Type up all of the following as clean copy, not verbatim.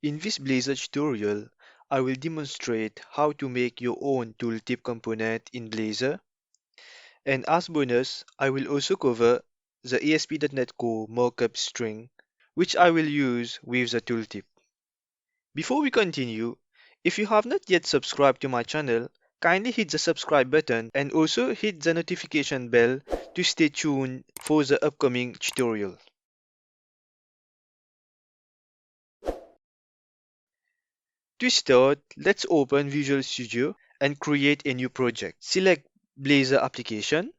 In this Blazor tutorial, I will demonstrate how to make your own tooltip component in Blazor. And as bonus, I will also cover the ASP.NET Core markup string, which I will use with the tooltip. Before we continue, if you have not yet subscribed to my channel, kindly hit the subscribe button and also hit the notification bell to stay tuned for the upcoming tutorial. To start, let's open Visual Studio and create a new project. Select Blazor application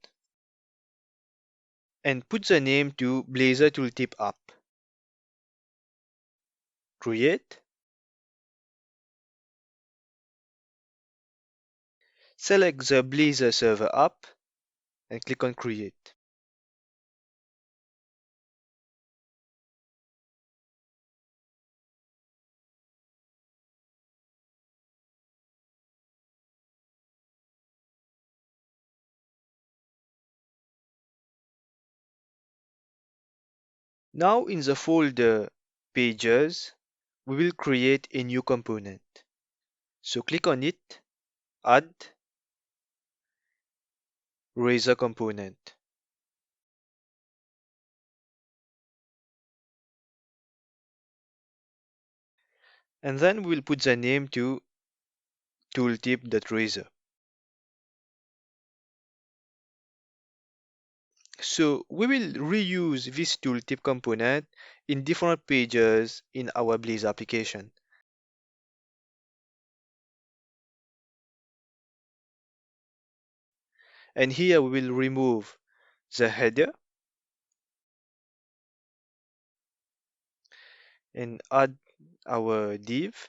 and put the name to Blazor Tooltip app. Create. Select the Blazor server app and click on Create. Now in the folder Pages, we will create a new component. So click on it, Add, Razor component. And then we will put the name to tooltip.razor. So we will reuse this tooltip component in different pages in our Blazor application. And here we will remove the header and add our div.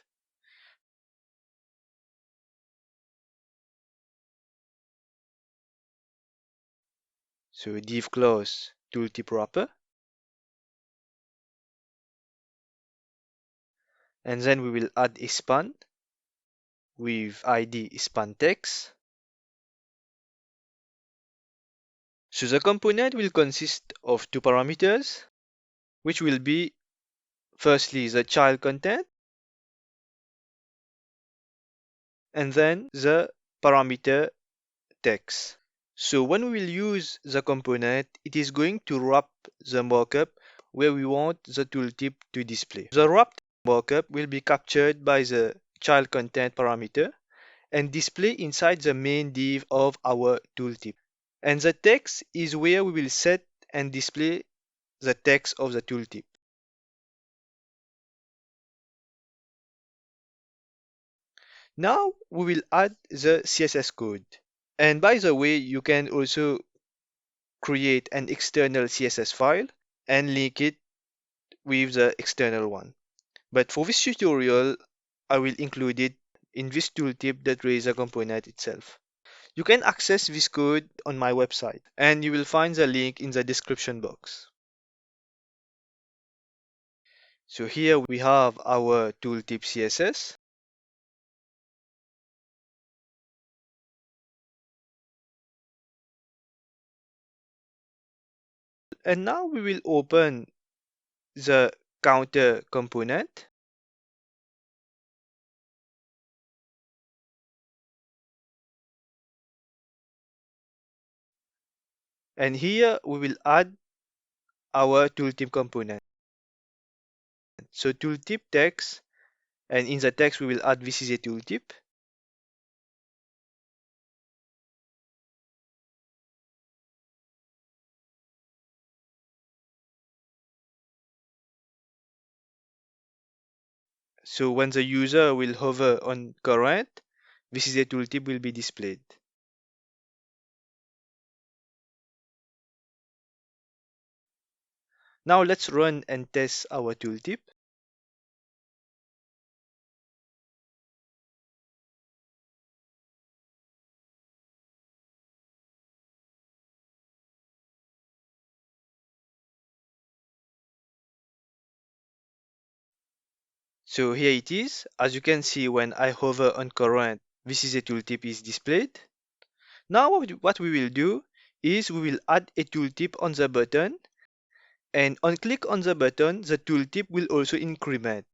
So div class tooltip wrapper. And then we will add a span with ID span text. So the component will consist of two parameters, which will be firstly the child content and then the parameter text. So when we will use the component, it is going to wrap the markup where we want the tooltip to display. The wrapped markup will be captured by the child content parameter and display inside the main div of our tooltip. And the text is where we will set and display the text of the tooltip. Now we will add the CSS code. And by the way, you can also create an external CSS file and link it with the external one. But for this tutorial, I will include it in this tooltip.razor component itself. You can access this code on my website and you will find the link in the description box. So here we have our tooltip CSS. And now we will open the counter component. And here we will add our tooltip component. So tooltip text, and in the text we will add this is a tooltip. So when the user will hover on current, this is a tooltip will be displayed. Now let's run and test our tooltip. So here it is. As you can see, when I hover on current, this is a tooltip is displayed. Now what we will do is we will add a tooltip on the button, and on click on the button, the tooltip will also increment.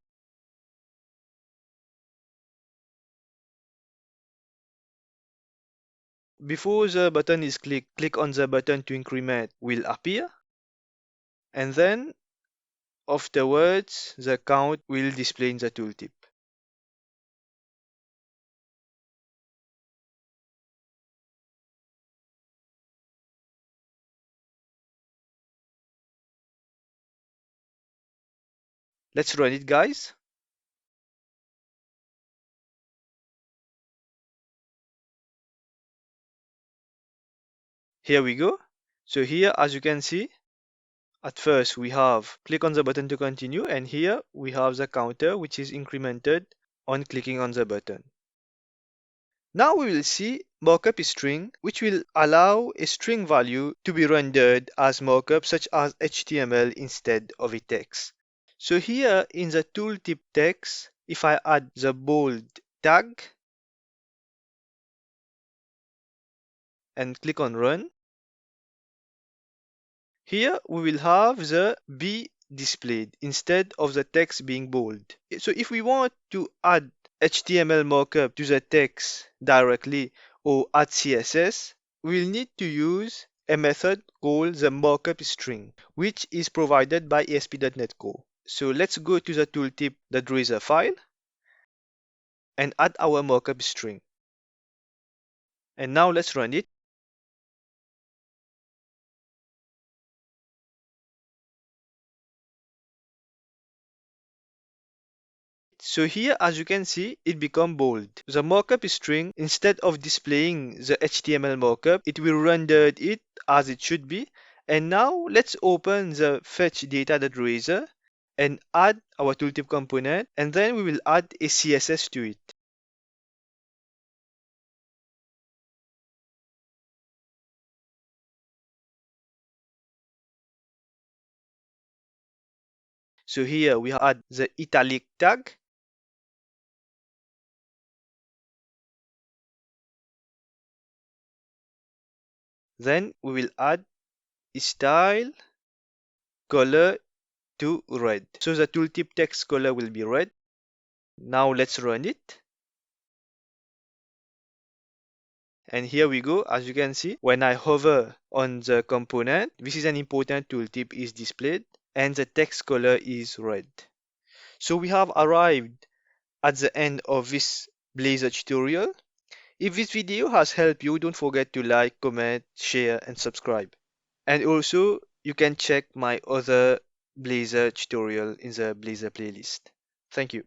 before the button is clicked, click on the button to increment will appear, and then afterwards the count will display in the tooltip. Let's run it, guys. Here we go. So here, as you can see, at first we have click on the button to continue, and here we have the counter which is incremented on clicking on the button. Now we will see markup string, which will allow a string value to be rendered as markup such as HTML instead of a text. So here in the tooltip text, if I add the bold tag and click on run, here we will have the B displayed instead of the text being bold. So if we want to add HTML markup to the text directly or add CSS, we'll need to use a method called the markup string, which is provided by ASP.NET Core. So let's go to the tooltip.razor file and add our markup string. And now let's run it. So here, as you can see, it become bold. The markup string, instead of displaying the HTML markup, it will render it as it should be. And now let's open the fetch data.razor and add our tooltip component, and then we will add a CSS to it. So here we add the italic tag. Then we will add style color to red. So the tooltip text color will be red. Now let's run it. And here we go. As you can see, when I hover on the component, this is an important tooltip is displayed and the text color is red. So we have arrived at the end of this Blazor tutorial. If this video has helped you, don't forget to like, comment, share, and subscribe. And also, you can check my other Blazor tutorial in the Blazor playlist. Thank you.